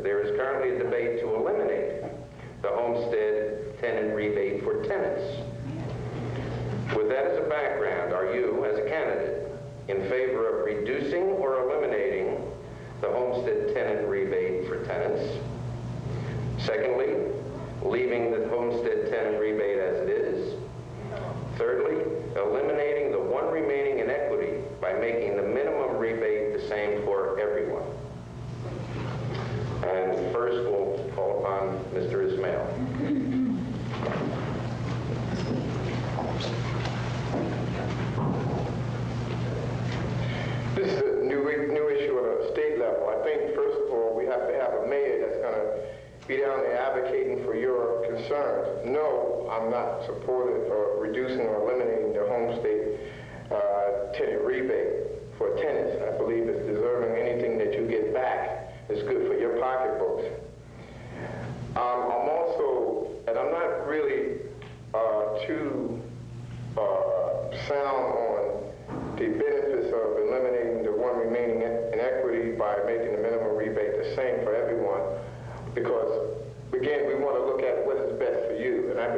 there is currently a debate to eliminate the homestead tenant rebate for tenants. With that as a background, are you, as a candidate, in favor of reducing or eliminating the homestead tenant rebate for tenants? Secondly, leaving the homestead tenant rebate as it is. Thirdly, eliminating the one remaining inequity by making the minimum rebate the same for everyone. And first, we'll call upon Mr. Ismail. This is a new issue at a state level. I think, first of all, we have to have a mayor that's going to be down there advocating for your concerns. No, I'm not supportive of reducing or eliminating the homestead tenant rebate for tenants. I believe it's deserving. Anything that you get back is good for your pocketbooks. I'm also, and I'm not really too sound on the benefits of eliminating the one remaining inequity by making the minimum rebate the same for everyone, because again, we want to look at what is best for you. And I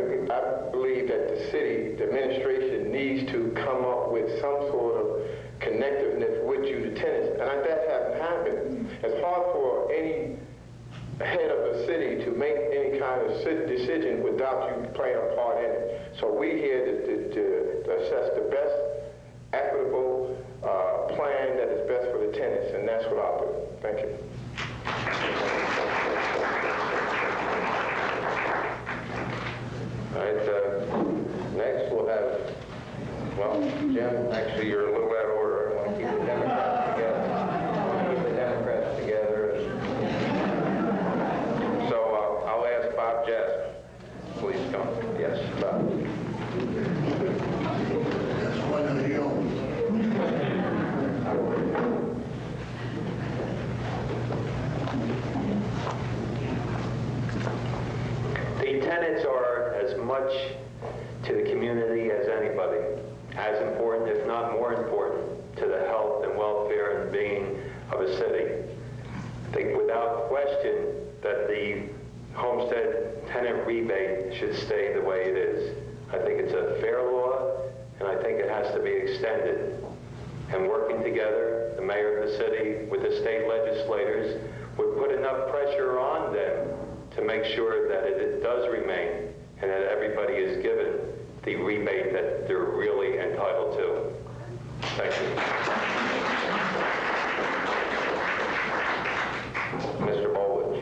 believe that the city, the administration, needs to come up with some sort of connectiveness with you, the tenants. And that hasn't happened. It's hard for any head of a city to make any kind of decision without you playing a part in it. So we're here to assess the best equitable plan that is best for the tenants, and that's what I'll do. Thank you. All right, next we'll have, well, Jim, actually you're a little out of order. I want to keep the Democrats together. So I'll ask Bob Jaspan. Please come. Yes, Bob. That's one of the old. The tenants are as much to the community as anybody, as important, if not more important, to the health and welfare and being of a city. I think without question that the homestead tenant rebate should stay the way it is. I think it's a fair law, and I think it has to be extended. And working together, the mayor of the city with the state legislators would put enough pressure on them to make sure that it does remain and that everybody is given the rebate that they're really entitled to. Thank you. Mr. Bollwage.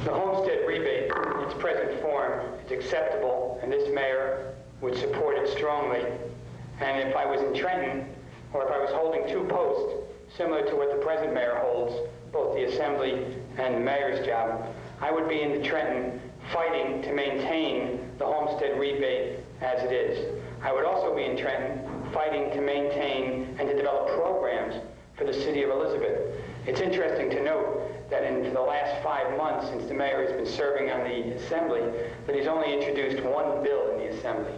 The homestead rebate in its present form is acceptable, and this mayor would support it strongly. And if I was in Trenton, or if I was holding two posts, similar to what the present mayor holds, both the assembly and the mayor's job, I would be in the Trenton fighting to maintain the homestead rebate as it is. I would also be in Trenton fighting to maintain and to develop programs for the city of Elizabeth. It's interesting to note that in the last 5 months since the mayor has been serving on the assembly, that he's only introduced one bill in the assembly.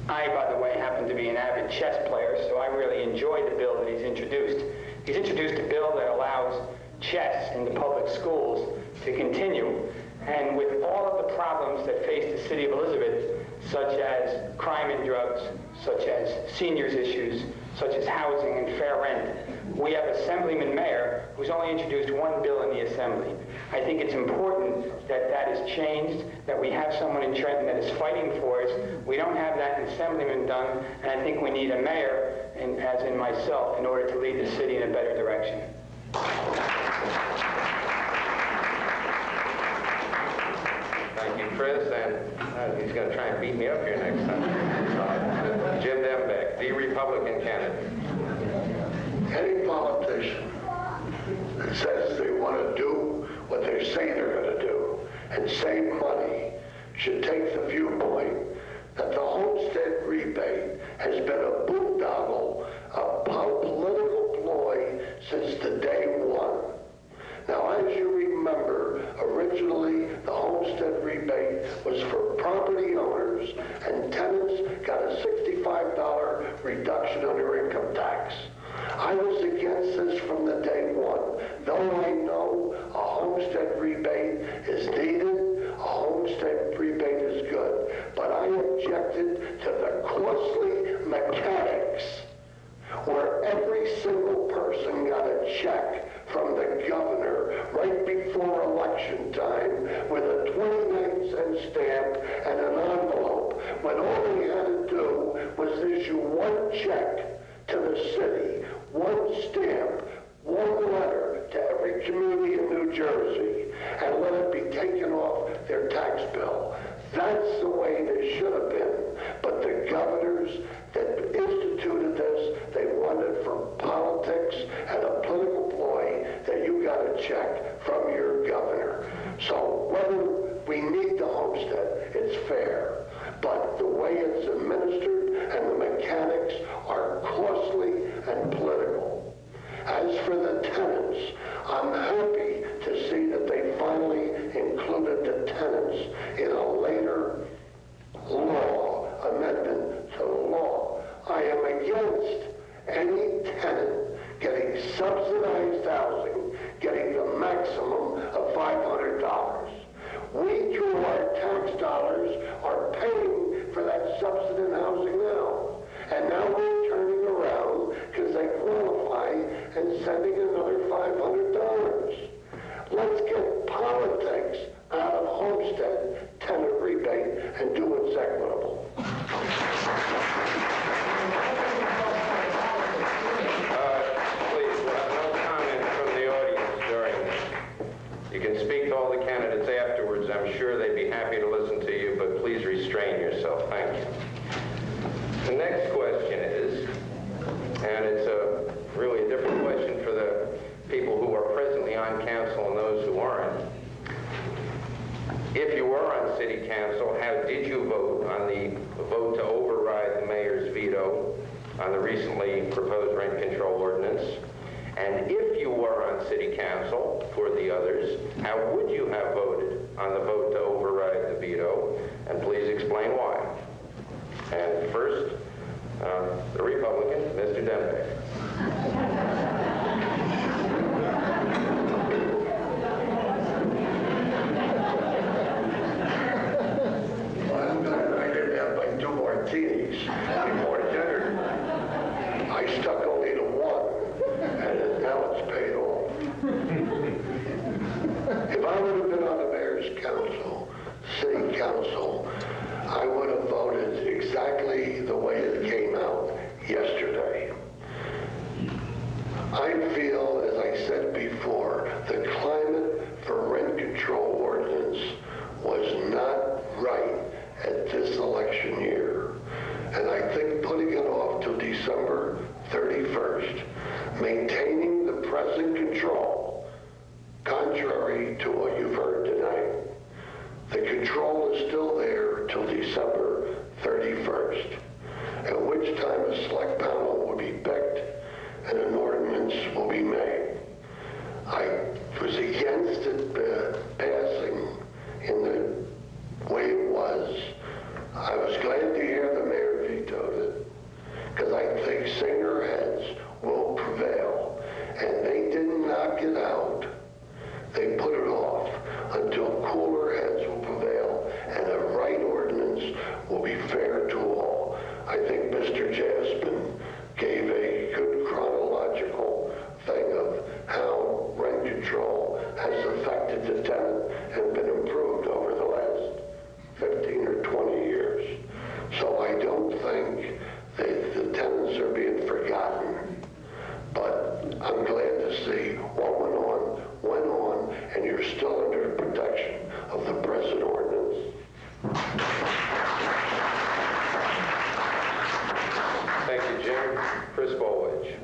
I, by the way, happen to be an avid chess player, so I really enjoy the bill that he's introduced. He's introduced a bill that allows chess in the public schools to continue. And with all of the problems that face the city of Elizabeth, such as crime and drugs, such as seniors issues, such as housing and fair rent, we have Assemblyman Mayor who's only introduced one bill in the Assembly. I think it's important that that is changed, that we have someone in Trenton that is fighting for us. We don't have that Assemblyman done, and I think we need a mayor, as in myself, in order to lead the city in a better direction. Thank you, Chris, and he's going to try and beat me up here next time. Jim Dembeck, the Republican candidate. Any politician that says they want to do what they're saying they're going to do and save money should take the viewpoint that the homestead rebate has been a boondoggle, a political ploy since the day one. Now, as you remember, remember, originally the homestead rebate was for property owners, and tenants got a $65 reduction on their income tax. I was against this from the day one. Though I know a homestead rebate is needed, a homestead rebate is good, but I objected to the costly mechanics where every single person got a check from the governor right before election time with a 29-cent stamp and an envelope, when all he had to do was issue one check to the city, one stamp, one letter to every community in New Jersey, and let it be taken off their tax bill. That's the way this should have been. But the governors that instituted this, they wanted from politics and a political ploy that you got a check from your governor. So whether we need the homestead, it's fair. But the way it's administered and the mechanics are costly and political. As for the tenants, I'm happy to see that they finally included the tenants in a later law, amendment to the law. I am against any tenant getting subsidized housing, getting the maximum of $500. We, through our tax dollars, are paying for that subsidized housing now. And now we're turning around because they qualify and sending another $500. Let's get politics out of homestead tenant rebate and do what's equitable. Please, no comment from the audience during this. You can speak to all the candidates afterwards. I'm sure they'd be happy to listen to you, but please restrain yourself. Thank you. The next question is, and it's really a different question for the people who are presently on council and those who aren't. If you were on city council, how did you vote on the vote to override the mayor's veto on the recently proposed rent control ordinance? And if you were on city council, for the others, how would you have voted on the vote to override the veto? And please explain why. And first, the Republican, Mr. Dembeck. Well, I'm glad I didn't have my 2 martinis before dinner. I stuck only to 1, and now it's paid off. If I would have been on the mayor's council, city council, I would have voted exactly the way it came out yesterday. I feel, as I said before, the climate for rent control ordinance was not right at this election year. And I think putting it off till December 31st, maintaining the present control, contrary to what you've heard tonight, the control is still there till December 31st, at which time a select panel will be picked and an ordinance will be made. I was against it passing in the way it was. I was glad to hear the mayor vetoed it, because I think saner heads will prevail. And they didn't knock it out. They put it off until cooler heads will prevail and a right ordinance will be fair to all. I think Mr. Jaspan gave a good chronological thing of how rent control has affected the tenant and been improved over the last 15 or 20 years. So I don't think that the tenants are being forgotten. But I'm glad to see what went on, and you're still under the protection of the present ordinance. Thank you, Jim. Chris Bollwage.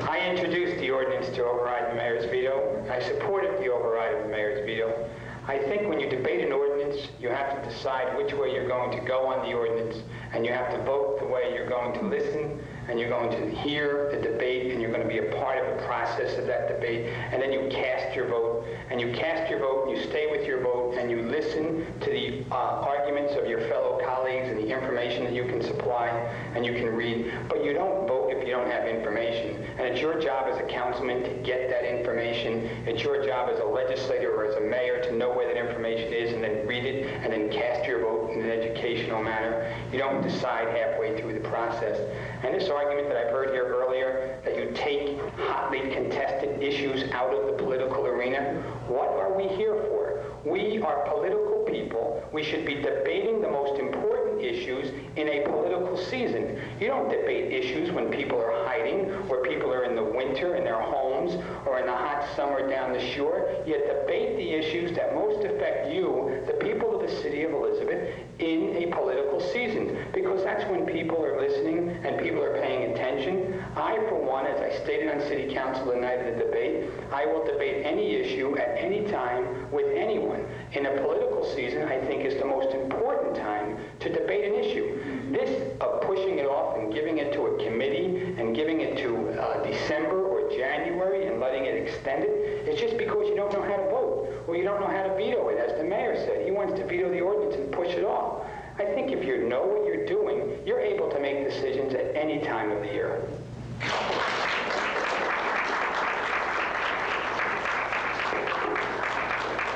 I introduced the ordinance to override the mayor's veto. I supported the override of the mayor's veto. I think when you debate an ordinance, you have to decide which way you're going to go on the ordinance, and you have to vote the way you're going to listen, and you're going to hear the debate, and you're going to be a part of the process of that debate, and then you cast your vote, and you cast your vote, and you stay with your vote, and you listen to the arguments of your fellow colleagues and the information that you can supply and you can read, but you don't vote if you don't have information. And it's your job as a councilman to get that information. It's your job as a legislator or as a mayor to know where that information is and then read it and then cast your vote in an educational manner. You don't decide halfway through the process. And this argument that I've heard here earlier, that you take hotly contested issues out of the political arena, what are we here for? We are political people. We should be debating the most important issues in a political season. You don't debate issues when people are hiding, or people are in the winter in their homes, or in the hot summer down the shore. You debate the issues that most affect you, the people of the city of Elizabeth, in a political season, because that's when people are listening and people are paying attention. I, for one, as I stated on City Council the night of the debate, I will debate any issue at any time with anyone. In a political season, I think is the most important time to debate an issue. This of pushing it off and giving it to a committee and giving it to December or January and letting it extend it is just because you don't know how to vote, or you don't know how to veto it. As the mayor said, he wants to veto the ordinance and push it off. I think if you know what you're doing, you're able to make decisions at any time of the year.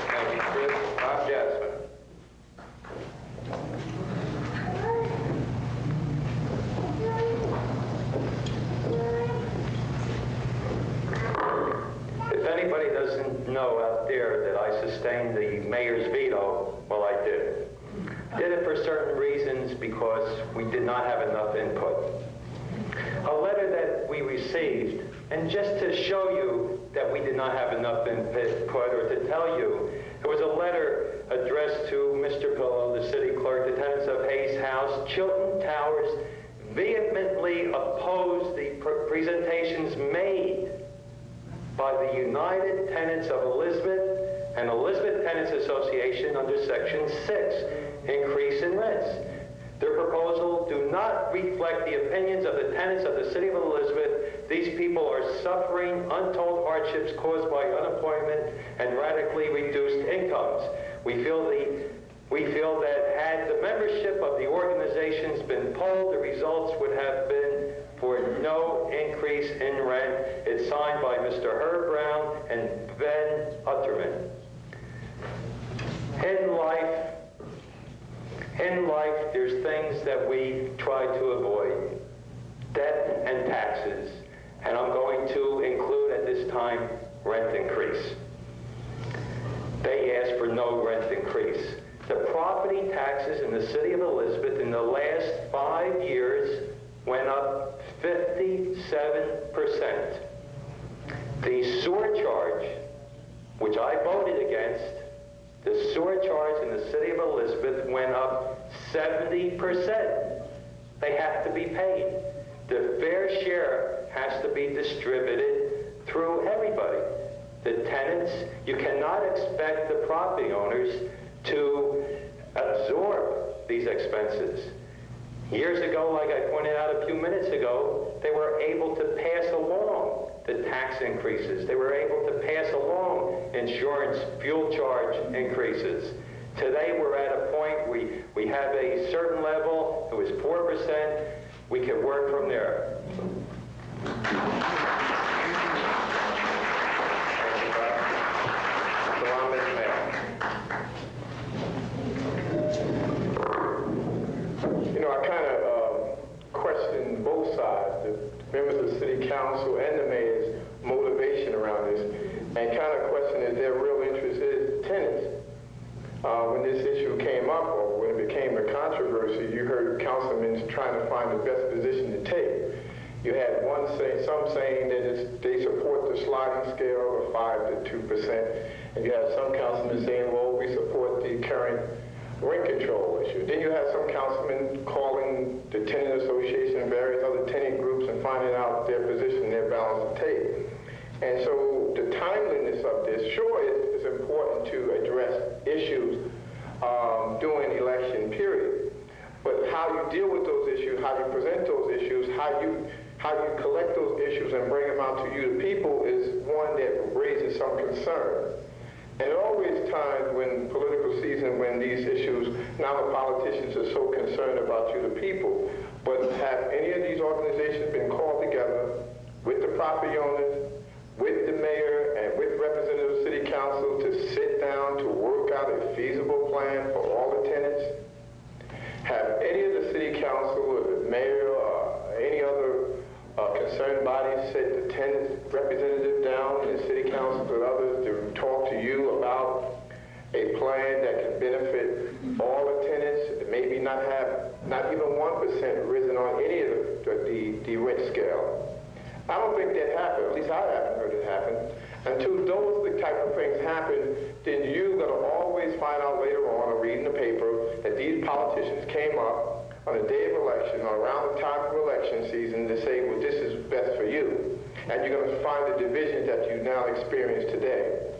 Thank you, Chris. Jaspan. If anybody doesn't know out there that I sustained the mayor's veto, well, I did. I did it for certain reasons because we did not have enough input. A letter that we received, and just to show you that we did not have enough input, or to tell you, it was a letter addressed to Mr. Pillow, the city clerk. The tenants of Hayes House, Chilton Towers vehemently opposed the presentations made by the United Tenants of Elizabeth and Elizabeth Tenants Association under Section 6, increase in rents. Their proposal do not reflect the opinions of the tenants of the city of Elizabeth. These people are suffering untold hardships caused by unemployment and radically reduced incomes. We feel that had the membership of the organizations been polled, the results would have been for no increase in rent. It's signed by Mr. Herb Brown and Ben Utterman. In life, there's things that we try to avoid. Debt and taxes. And I'm going to include at this time rent increase. They asked for no rent increase. The property taxes in the city of Elizabeth in the last 5 years went up 57%. The sewer charge, which I voted against, the sewer charge in the city of Elizabeth went up 70%. They have to be paid. The fair share has to be distributed through everybody. The tenants, you cannot expect the property owners to absorb these expenses. Years ago, like I pointed out a few minutes ago, they were able to pass along the tax increases. They were able to pass along insurance, fuel charge increases. Today, we're at a point we have a certain level. It was 4%. We can work from there. Salaam, Ismail. You know, I kind of question both sides, the members of the city council and the mayor's motivation around this, and kind of question if their real interest is tenants. When this issue came up, or when it became a controversy, you heard councilmen trying to find the best position to take. You had some saying that they support the sliding scale of 5 to 2%, and you had some councilmen saying, well, we support the current rent control issue. Then you had some councilmen calling the tenant association and various other tenant groups and finding out their position, their balance of take. And so the timeliness of this, sure, it's important to address issues during election period. But how you deal with those issues, how you present those issues, how you collect those issues and bring them out to you, the people, is one that raises some concern. And there are always times when political season, when these issues, now the politicians are so concerned about you, the people. But have any of these organizations been called together with the property owners, with the mayor, and with representatives of the city council to sit down to work out a feasible plan for all the tenants? Have any of the city council or the mayor or any other concerned bodies set the tenants representative down in the city council and others to talk to you about a plan that can benefit all the tenants, maybe not even 1% risen on any of the rent scale? I don't think that happened. At least I haven't heard it happen. Until those type of things happen, then you're going to always find out later on or read in the paper that these politicians came up on the day of election or around the time of election season to say, well, this is best for you. And you're going to find the divisions that you now experience today.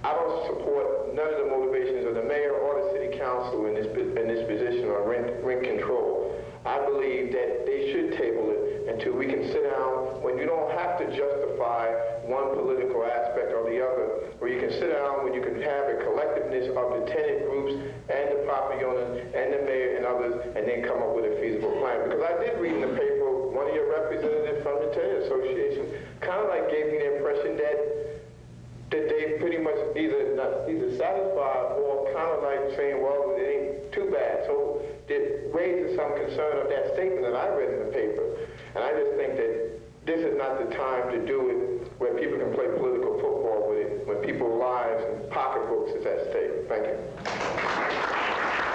I don't support none of the motivations of the mayor or the city council in this position on rent control. I believe that they should table it until we can sit down when you don't have to justify one political aspect or the other, where you can sit down, when you can have a collectiveness of the tenant groups and the property owners and the mayor and others, and then come up with a feasible plan. Because I did read in the paper, one of your representatives from the tenant association kind of like gave me the impression that they pretty much either satisfied or kind of like saying, well, it ain't too bad. So it raises some concern of that statement that I read in the paper. And I just think that this is not the time to do it where people can play political football with it, when people's lives and pocketbooks is at stake. Thank you.